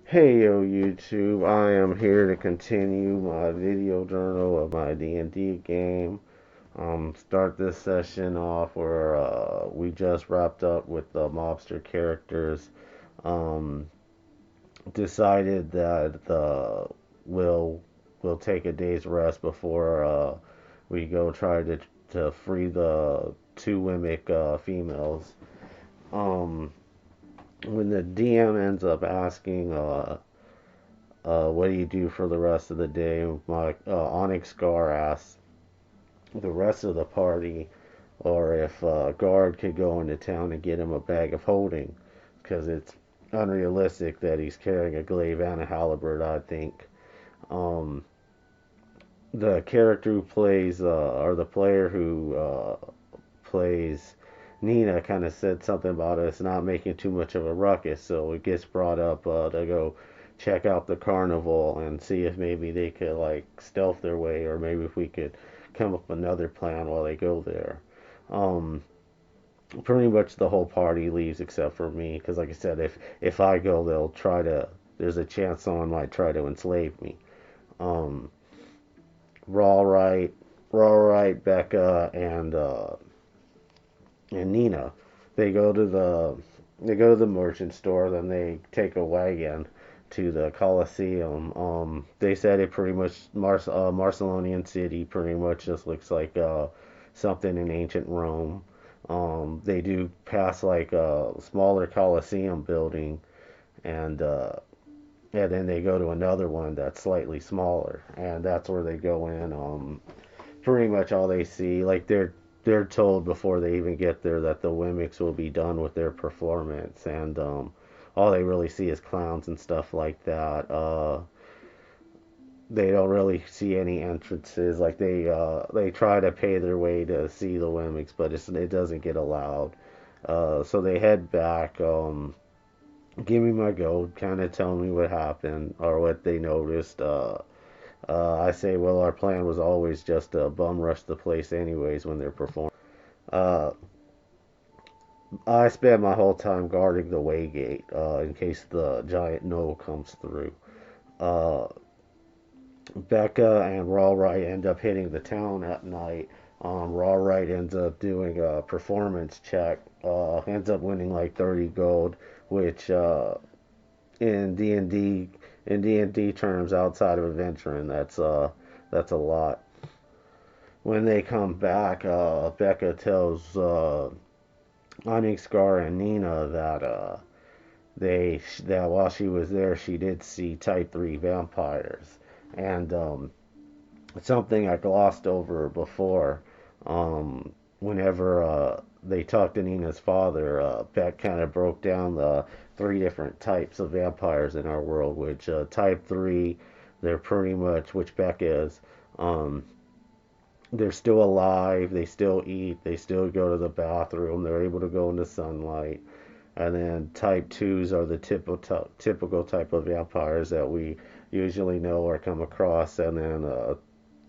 Hey yo YouTube, I am here to continue my video journal of my D&D game. Start this session off where we just wrapped up with the mobster characters. Um, Decided that we'll we'll take a day's rest before we go try to free the two Wimic females. Um, when the DM ends up asking what do you do for the rest of the day? My Onyx Scar asks the rest of the party, or if Guard could go into town and get him a bag of holding, because it's unrealistic that he's carrying a glaive and a halberd. I think um, the character who plays, or the player who plays Nina, kind of said something about us not making too much of a ruckus, so it gets brought up to go check out the carnival and see if maybe they could like stealth their way, or maybe if we could come up with another plan while they go there. Um, Pretty much the whole party leaves except for me, because like I said, if I go, they'll try to. There's a chance someone might try to enslave me. Um, Raw right, Raw right, Becca and Nina. They go to the they go to the merchant store, then they take a wagon to the Colosseum. They said it pretty much Marcelonian city pretty much just looks like something in ancient Rome. They do pass like a smaller Colosseum building, and then they go to another one that's slightly smaller, and that's where they go in. Pretty much all they see, like they're told before they even get there that the Wemmicks will be done with their performance, and all they really see is clowns and stuff like that. They don't really see any entrances. Like they try to pay their way to see the Wemmicks, but it doesn't get allowed. So they head back. Give me my gold. Kind of tell me what happened or what they noticed. I say, well, our plan was always just to bum rush the place anyways when they're performing. Uh, I spend my whole time guarding the waygate in case the giant gnoll comes through. Uh, Becca and Rawright end up hitting the town at night. Rawright ends up doing a performance check, ends up winning like 30 gold, which in D&D in D&D terms outside of adventuring, that's a lot. When they come back, Becca tells Onyx Scar and Nina that that while she was there, she did see Type 3 vampires, and something I glossed over before. Whenever they talked to Nina's father, Beck kind of broke down the three different types of vampires in our world, which Type 3, they're pretty much, which Beck is, um, they're still alive, they still eat, they still go to the bathroom, they're able to go into sunlight. And then type 2s are the typical type of vampires that we usually know or come across. And then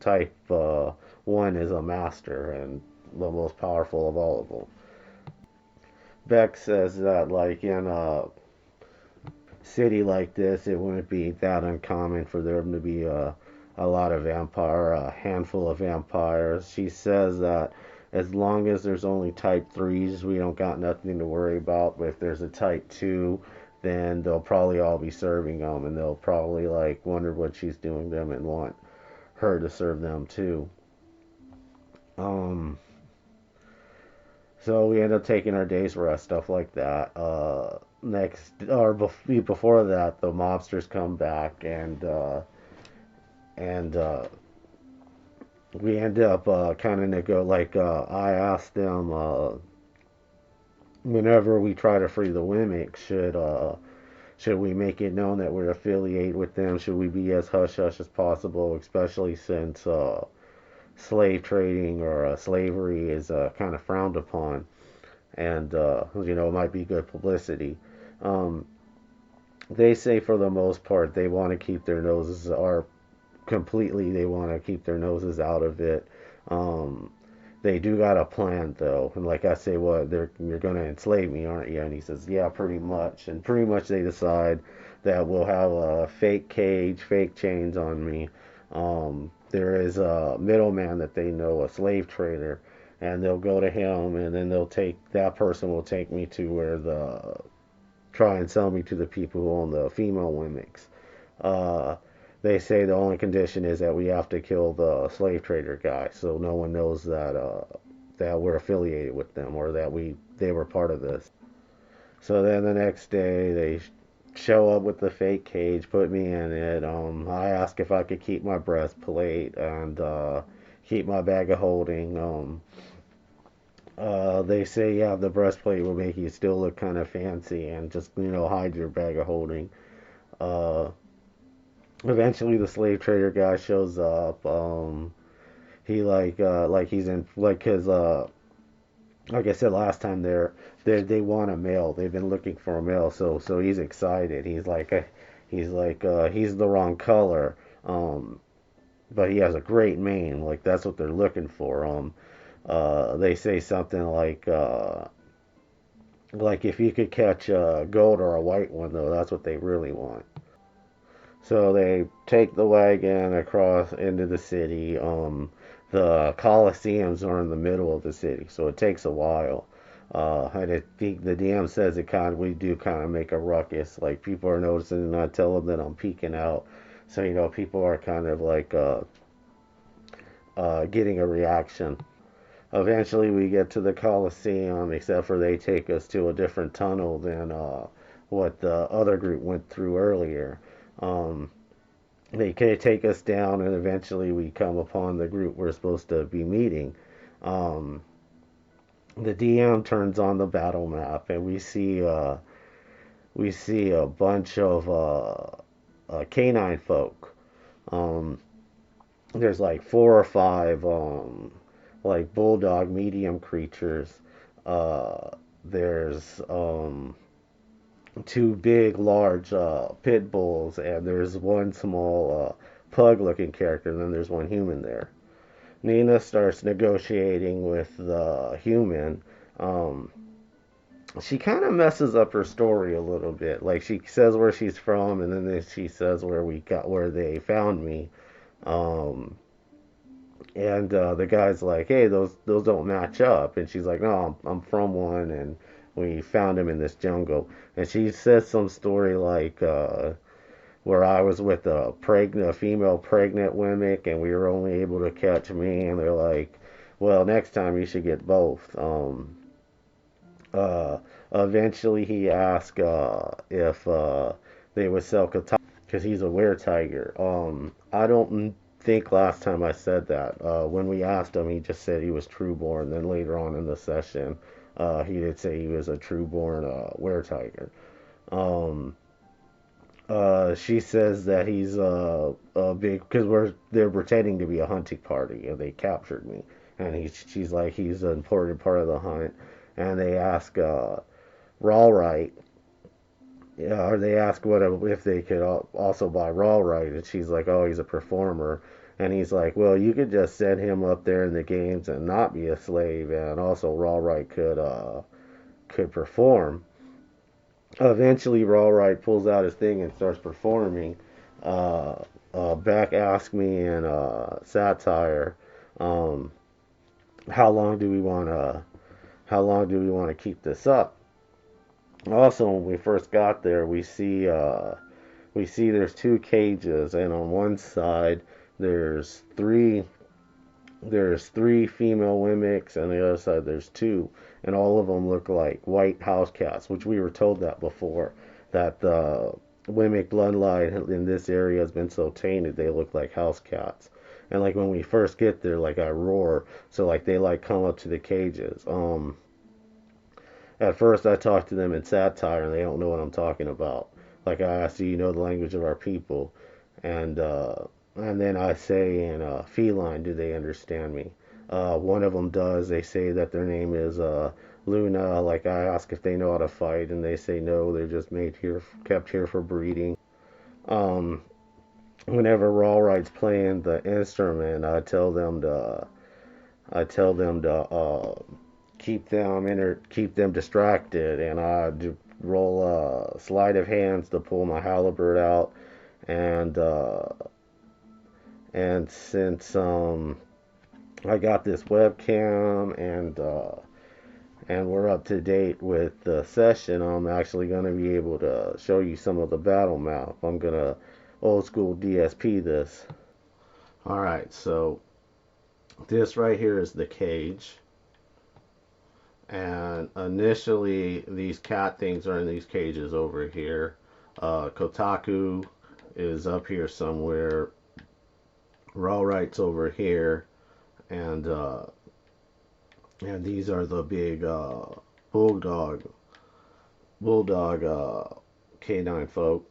type 1 is a master and the most powerful of all of them. Beck says that, like, in a city like this, it wouldn't be that uncommon for there to be a handful of vampires. She says that as long as there's only type 3s, we don't got nothing to worry about. But if there's a type 2, then they'll probably all be serving them, and they'll probably like wonder what she's doing them and want her to serve them too. Um, so we end up taking our day's rest, stuff like that. Before that, the mobsters come back, and we end up kind of I asked them whenever we try to free the Wimmick, should we make it known that we're affiliated with them? Should we be as hush hush as possible, especially since slave trading or slavery is kind of frowned upon, and it might be good publicity. Um, they say for the most part they want to keep their noses are completely they want to keep their noses out of it. Um, they do got a plan though, and like I say, you're gonna enslave me, aren't you? And he says, yeah, pretty much. And pretty much they decide that will have a fake cage, fake chains on me. There is a middleman that they know, a slave trader, and they'll go to him, and then that person will take me to where try and sell me to the people who own the female mimics. Uh, they say the only condition is that we have to kill the slave trader guy, so no one knows that we're affiliated with them or that they were part of this. So then the next day they show up with the fake cage, put me in it. I ask if I could keep my breastplate and keep my bag of holding. They say, yeah, the breastplate will make you still look kind of fancy and just, hide your bag of holding. Uh, Eventually, the slave trader guy shows up. He like he's in like his like I said last time, they want a male. They've been looking for a male, so he's excited. He's the wrong color, but he has a great mane. Like that's what they're looking for. They say something like if you could catch a gold or a white one though, that's what they really want. So they take the wagon across into the city. The Coliseums are in the middle of the city, so it takes a while. The DM says we do kind of make a ruckus. Like people are noticing, and I tell them that I'm peeking out. So people are kind of like getting a reaction. Eventually, we get to the Coliseum, except for they take us to a different tunnel than what the other group went through earlier. Um, they take us down, and eventually we come upon the group we're supposed to be meeting. Um, the DM turns on the battle map, and we see a bunch of canine folk. Um, there's like four or five like bulldog medium creatures. There's two big, large pit bulls, and there's one small pug-looking character, and then there's one human there. Nina starts negotiating with the human. Um, she kind of messes up her story a little bit. Like she says where she's from, and then she says where they found me. Um, and the guy's like, "Hey, those don't match up." And she's like, "No, I'm from one, and we found him in this jungle." And she says some story like where I was with a female pregnant mimic, and we were only able to catch me. And they're like, "Well, next time you should get both." Uh, Eventually, he asked if they would sell katana because he's a were tiger. I don't think last time I said that. When we asked him, he just said he was trueborn. Then later on in the session, he did say he was a trueborn were tiger. Um, she says that he's a big because they're pretending to be a hunting party and they captured me, and she's like he's an important part of the hunt, and they ask Rawright, yeah, or they ask what if they could also buy Rawright, and she's like, oh, he's a performer, and he's like, well, you could just set him up there in the games and not be a slave, and also Rawright could perform. Eventually, Rawright pulls out his thing and starts performing. Uh, Beck asked me in satire, um, how long do we want to keep this up? Also, when we first got there, we see there's two cages, and on one side there's three female mimics, and the other side there's two, and all of them look like white house cats, which we were told that before, that the mimic bloodline in this area has been so tainted they look like house cats. And like when we first get there, like I roar, so like they like come up to the cages. At first I talk to them in satire, and they don't know what I'm talking about. Like I ask, do you know the language of our people? And then I say in feline, do they understand me? One of them does. They say that their name is Luna. Like I ask if they know how to fight, and they say no. They're just kept here for breeding. Um, Whenever Rawright's playing the instrument, I tell them to keep them distracted, and roll sleight of hands to pull my halberd out, and since I got this webcam and we're up to date with the session, I'm actually going to be able to show you some of the battle map. I'm going to old school DSP this. Alright, so this right here is the cage. And initially, these cat things are in these cages over here. Kotaku is up here somewhere. Rawright's over here. And these are the big bulldog canine folk.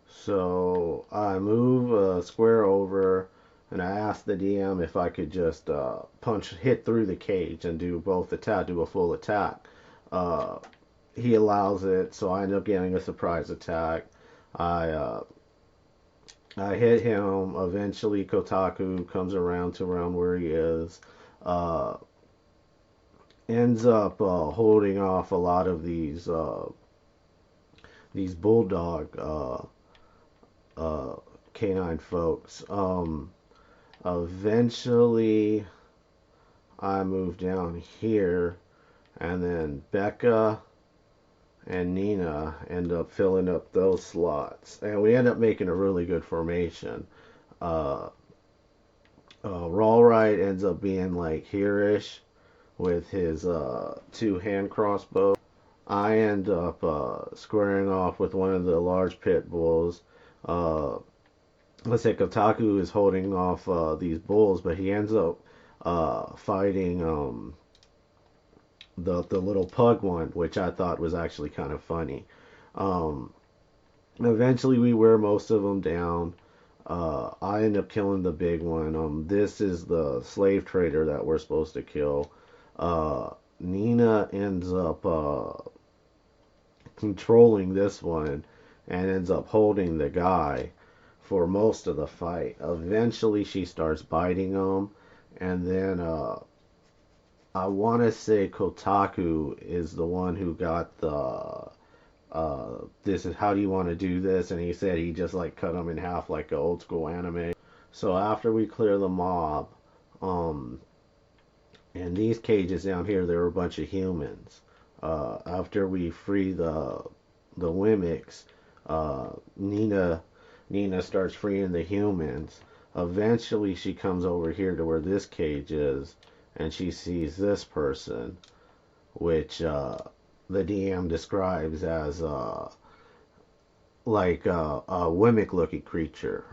So I move a square over, and I asked the DM if I could just hit through the cage and do a full attack. Uh, he allows it, so I end up getting a surprise attack. I uh, I hit him. Eventually, Kotaku comes around to around where he is. Uh, Ends up holding off a lot of these bulldog uh, canine folks. Eventually, I move down here, and then Becca and Nina end up filling up those slots, and we end up making a really good formation. Uh, Rawright ends up being like here-ish with his two hand crossbows. I end up squaring off with one of the large pit bulls. Uh, let's say Kotaku is holding off these bulls, but he ends up fighting the little pug one, which I thought was actually kind of funny. Um, Eventually, we wear most of them down. I end up killing the big one. This is the slave trader that we're supposed to kill. Uh, Nina ends up controlling this one and ends up holding the guy for most of the fight. Eventually, she starts biting him, and then I want to say Kotaku is the one who got the this is how do you want to do this, and he said he just like cut him in half like an old school anime. So after we clear the mob, um, and these cages down here, there were a bunch of humans. After we free the Wemmicks, uh, Nina Nina starts freeing the humans. Eventually, she comes over here to where this cage is, and she sees this person, which the DM describes as like a Wemmick looking creature.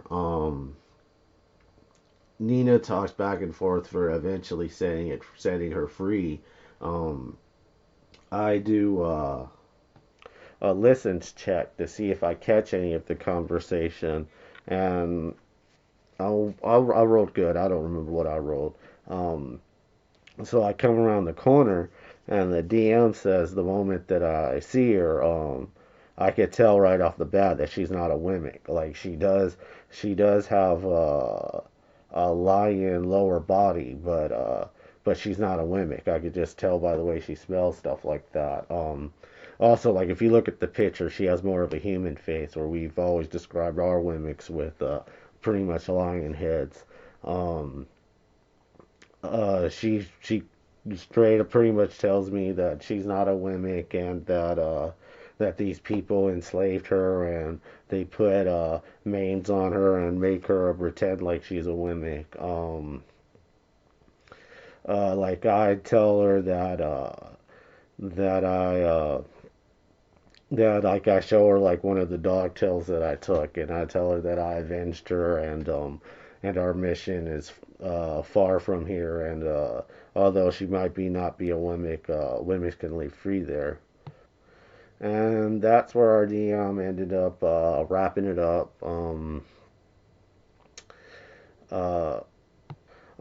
Nina talks back and forth for eventually setting her free. Um, I do a listens check to see if I catch any of the conversation, and I rolled good. I don't remember what I rolled. Um, so I come around the corner, and the DM says the moment that I see her, I could tell right off the bat that she's not a Wemmick. Like she does have a lion lower body, but she's not a Wemmick. I could just tell by the way she smells, stuff like that. Also, like if you look at the picture, she has more of a human face, where we've always described our Wemmicks with pretty much lion heads. Um, she straight up pretty much tells me that she's not a Wemmick, and that these people enslaved her, and they put manes on her and make her pretend like she's a Wemmick. Like I tell her that I that like I show her like one of the dog tails that I took, and I tell her that I avenged her, and our mission is far from here, and although she might be not be a Wemmick, Wemmicks can live free there. And that's where our DM ended up wrapping it up. Uh,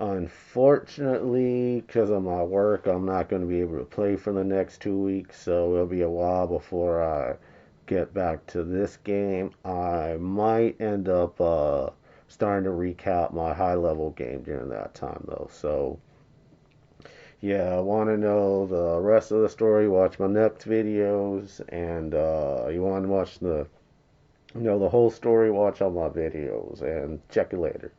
Unfortunately, because of my work, I'm not going to be able to play for the next 2 weeks, so it'll be a while before I get back to this game. I might end up starting to recap my high level game during that time, though. So Yeah, I want to know the rest of the story, watch my next videos, and you want to watch the whole story, watch all my videos, and check you later.